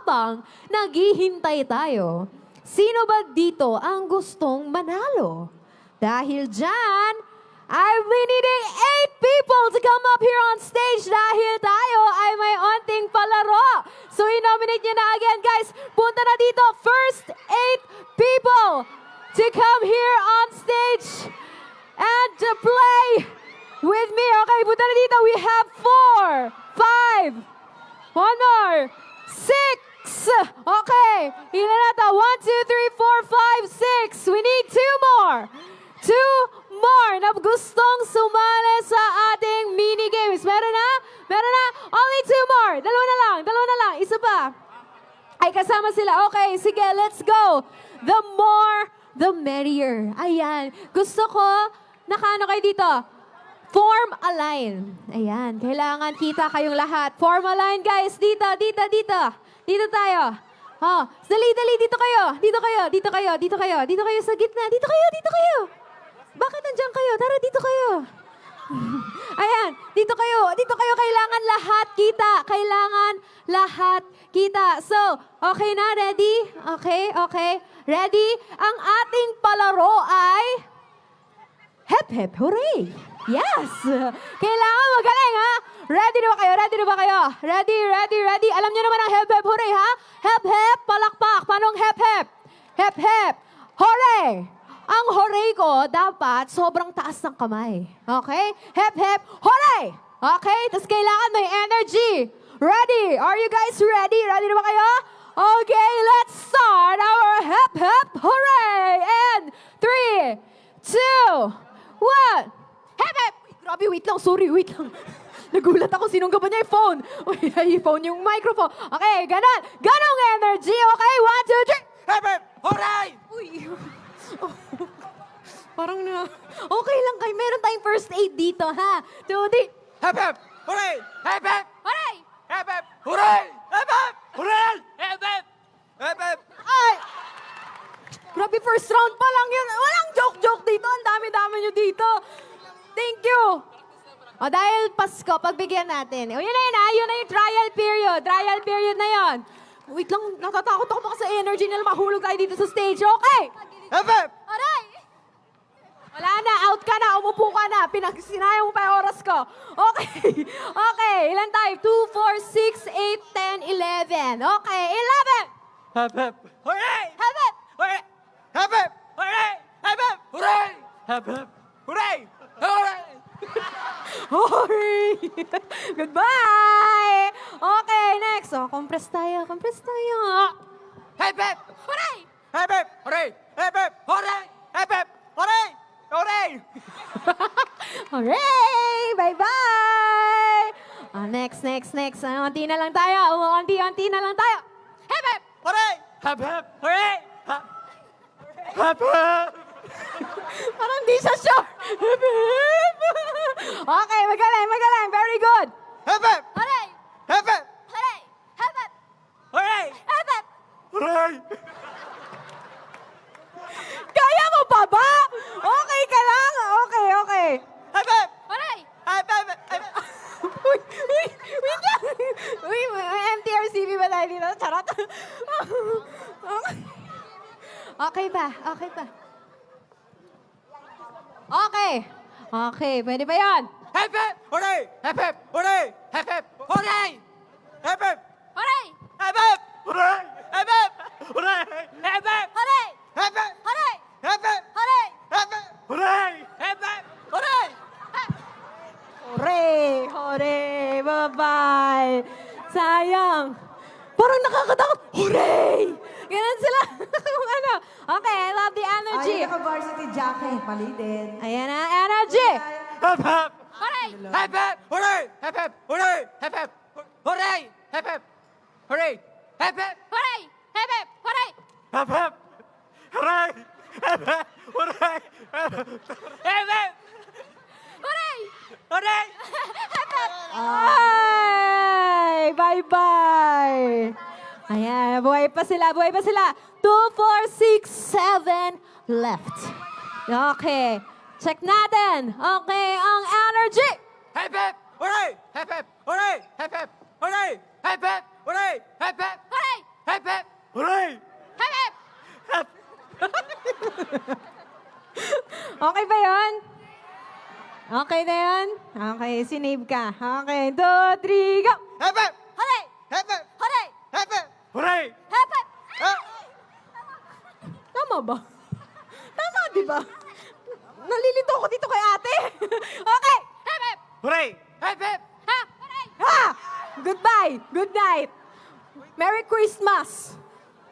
habang naghihintay tayo, sino ba dito ang gustong manalo? Dahil dyan, I've been needing 8 people to come up here on stage dahil tayo ay may onting palaro. So i-nominate nyo na again, guys. Punta na dito. First 8 people to come here on stage and to play with me. Okay, punta na dito. We have 4, 5, one more, 6. Okay, ilan na to? 1, 2, 3, 4, 5, 6. We need 2 more. 2 more na gustong sumali sa ating mini games. Meron na? Meron na? Only 2 more. Dalawa na lang. Isa pa. Ay, kasama sila. Okay, sige, let's go. The more, the merrier. Ayan. Gusto ko, nakaano kayo dito? Form a line. Ayan, kailangan kita kayong lahat. Form a line, guys. Dito. Dito tayo. Oh, dali, dito kayo sa gitna. Dito kayo. Bakit nandiyan kayo? Tara, dito kayo. Ayan, dito kayo. Kailangan lahat kita. So, okay na? Ready? Okay. Ready? Ang ating palaro ay hep hep hooray! Yes! Kailangan magaling, ha? Ready na ba kayo? Ready? Alam niyo naman ang hep hep hooray, ha? Hep hep, palakpak. Paano hep hep? Hep hep, hooray! Ang hooray ko, dapat sobrang taas ng kamay. Okay? Hep, hep, hooray! Okay? Tapos kailangan may energy. Ready? Are you guys ready? Ready na ba kayo? Okay, let's start our hep, hep, hooray! And 3, 2, 1. Hep, hep! Grabe, wait lang. Sorry, wait lang. Nagulat ako. Sinunggaban niya yung phone. Uy, i-phone yung microphone. Okay, ganong energy. Okay, 1, 2, 3. Hep, hep, hooray! Uy. Parang na, okay lang kayo. Meron tayong first aid dito, ha? 2, 3. Hep, hep, hooray! Hep, hep, Hooray! hep, hep, hooray! Hep, hep, hooray! Hep, hep, hep, hep. Ay! Grabe, first round pa lang yun. Walang joke-joke dito. Ang dami-dami nyo dito. Thank you. O, dahil Pasko, pagbigyan natin. O, yun na yun, ha? Yun na yung trial period. Trial period na yun. Wait lang, natatakot ako baka sa energy nila mahulog tayo dito sa stage. Okay! Hep, hep. Aray! Wala na, out ka na, umupo ka na. Sinayang mo pa yung oras ko. Okay. Okay, ilan tayo? 2, 4, 6, 8, 10, 11. Okay, 11! Hep, hep, hooray! Have it! Hooray! Hep, hep, hooray! Hep, hep, hooray! Hep, hep, hooray! Hooray! Hooray! Goodbye! Okay, next. Oh, compress tayo. Hep, hep, Hooray! hep, hep, hooray! Hep, hep, hooray! Hep, hep, hooray! Hooray! Hooray! Bye-bye! Next. Unti na lang tayo. Unti na lang tayo. Hep, hep! Hooray! Hep, hep, hooray! Hep, hep, hep. Parang di siya sure. Hep, hep! Okay, magaling. Very good. Hep, hep, Hooray! hep, hep, Hooray! Hep, hep! hooray! Hep, hep! Hooray! Kaya mo pa ba? Okay ka lang? Okay. Hep, hep, Hooray! hep, hep, hep, hep. Uy, wait lang. Uy, MTRCB ba tayo dito? Charot. Okay ba? Okay, pwede ba yan? Hep, hep, hooray! Hep, hep, hooray! Hep, hep, hooray! Hep, hep, Hooray! hep, hep, hooray! Hep, hep, hooray! Hep, hep, Hooray! hep, hep, Hooray! hep, hep, Hooray! hep, hep, hooray! Hep, hep, hooray! Hooray! Bye-bye! Sayang! Parang nakakatakot. Hooray! Ganun sila. Ano? Okay, I love the energy. Ay, naka-varsity jacket. Mali din. Ayan na, energy! Hep, hep, Hooray! hep, hep, hooray! Hep, hep, hooray! Hep, hep, hooray! Hep, hep, hooray! Hep, hep, Hooray! Hep, hep! Hooray! hep, hep, hooray! Hep, hep, hooray! Hep, hep, Hooray! hooray! Ay! Bye-bye! Ayan, buhay pa sila. 2, 4, 6, 7 left. Okay. Check natin. Okay, ang energy. Hep, hep, hooray! Hep, hep, hooray! Hep, hep, hooray! Hep, hep, hooray! Hep, hep, Hooray! Hooray! Hep, hep! Hep! Okay ba yun? Okay na yun? Okay, sinave ka. Okay, 2, 3, go! Hep, hep! Hooray! Hep, hep! Hooray! Hep, hep! Hooray! Hep, hep! Hep! Tama ba? Tama, di ba? Nalilito ako dito kay ate. Okay! Hep, hep! Hooray! Hep, hep! Ha! Hooray! Ha! Goodbye! Good night! Merry Christmas!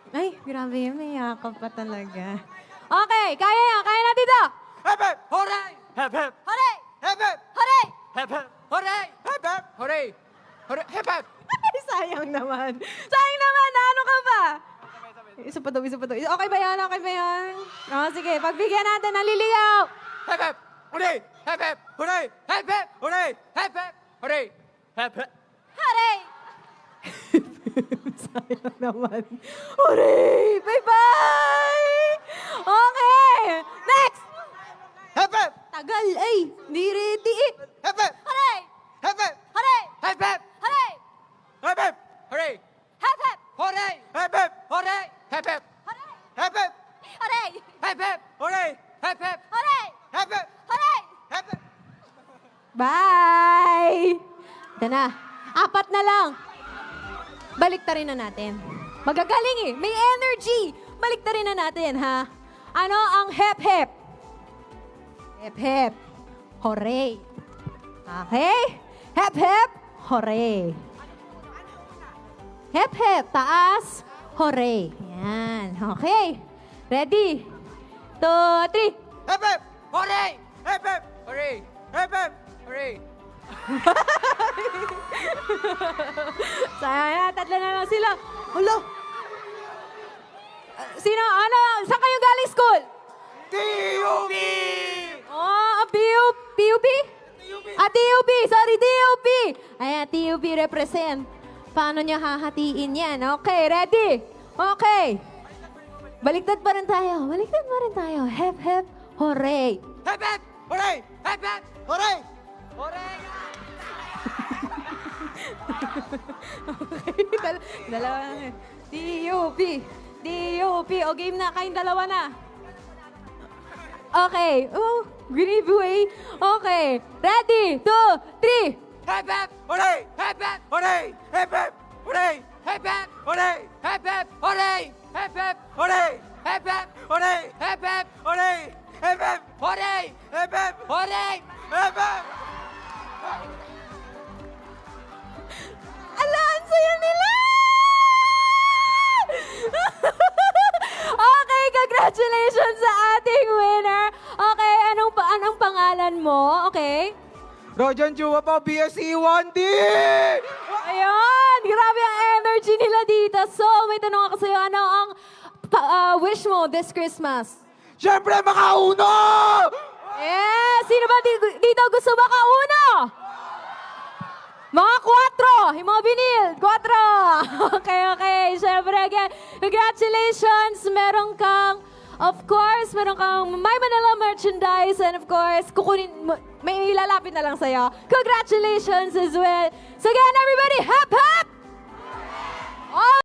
Ay, grabe yun. May yakap pa talaga. Okay, kaya yan. Kaya natin ito. Hep, hep! Hooray! Hep, hep! Hooray! Hep, hep! Hooray! Hep, hep! Hooray! Hep, hep! Hooray! Hooray! Hep, hep! Ay, sayang naman. Sayang naman. Ano ka ba? Isa pa daw, isa pa daw. Okay ba yan? Okay ba yan? Oh, sige, pagbigyan natin ng liligaw. Hep, hep! Hooray! Hep, hep! Hooray! Hep, hep! Hooray! Hep, hep! Hooray! Hep, hep! Hooray! Sayang naman. Hooray! Bye-bye! Okay! Next! Hep, hep! Tagal, ay! Di ready eh. Hep, hep! Hooray! Hep, hep! Hooray! Hep, hep! Hooray! Hep, hep! Hooray! Hep, hep! Hooray! Hep, hep! Hooray! Hep, hep! Hooray! Hep, hep! Hooray! Hep, hep! Hooray! Hep, hep! Hooray! Hep, hep! Hooray! Hep, hep! Bye! Ito na. 4 na lang. Baliktarin na natin. Magagaling eh. May energy. Baliktarin na natin, ha? Ano ang hep-hep? Hep-hep. Hooray. Okay? Hep-hep. Hooray. Hep-hep. Taas. Hooray. Yan. Okay. Ready? 2, 3. Hep, hep! Hooray! Hep, hep! Hooray! Hep, hep! Hooray! Sayang na, 3 na lang sila. Hulo. Sino? Ano? Saan kayo galing school? TUP! Oh, PUP? Ah, TUP. Sorry, TUP. Ayan, TUP represent. Paano niya hahatiin yan? Okay, ready? Okay. Baliktad pa rin tayo. Baliktad pa rin tayo. Hep, hep, hooray. Hep, hep! Hooray! Hep, hep! Hooray! Hooray! Okay, dalawa na. TUP. TUP. O, game na. Kayong dalawa na. Okay. Oh, giveaway. Okay. Ready? 2, 3. Hep, hep! Hooray! Hep, hep! Hooray! Hep, hep! Hooray! Hep, hep! Hooray! Hep, hep! Hooray! Hep, hep! Hooray! Hep, hep! Hooray! Hep, hep! Hooray! Hep, hep! Hooray! Hep, hep! Hooray! Hep, hep! Ala, ang saya nila! Okay, congratulations sa ating winner. Okay, anong pangalan mo? Okay? Rojan Jua po, BSC 1D! Ayun! Grabe ang energy nila dito. So, may tanong ako sa'yo. Ano ang wish mo this Christmas? Siyempre, makauno! Yeah! Sino ba dito gusto makauno? Mga 4! Yung mga binil, 4! Okay. Siyempre, again, congratulations! Meron kang, of course, meron kang My Manila merchandise and of course, may ilalapit na lang sa'yo. Congratulations as well! So again, everybody, hep hep!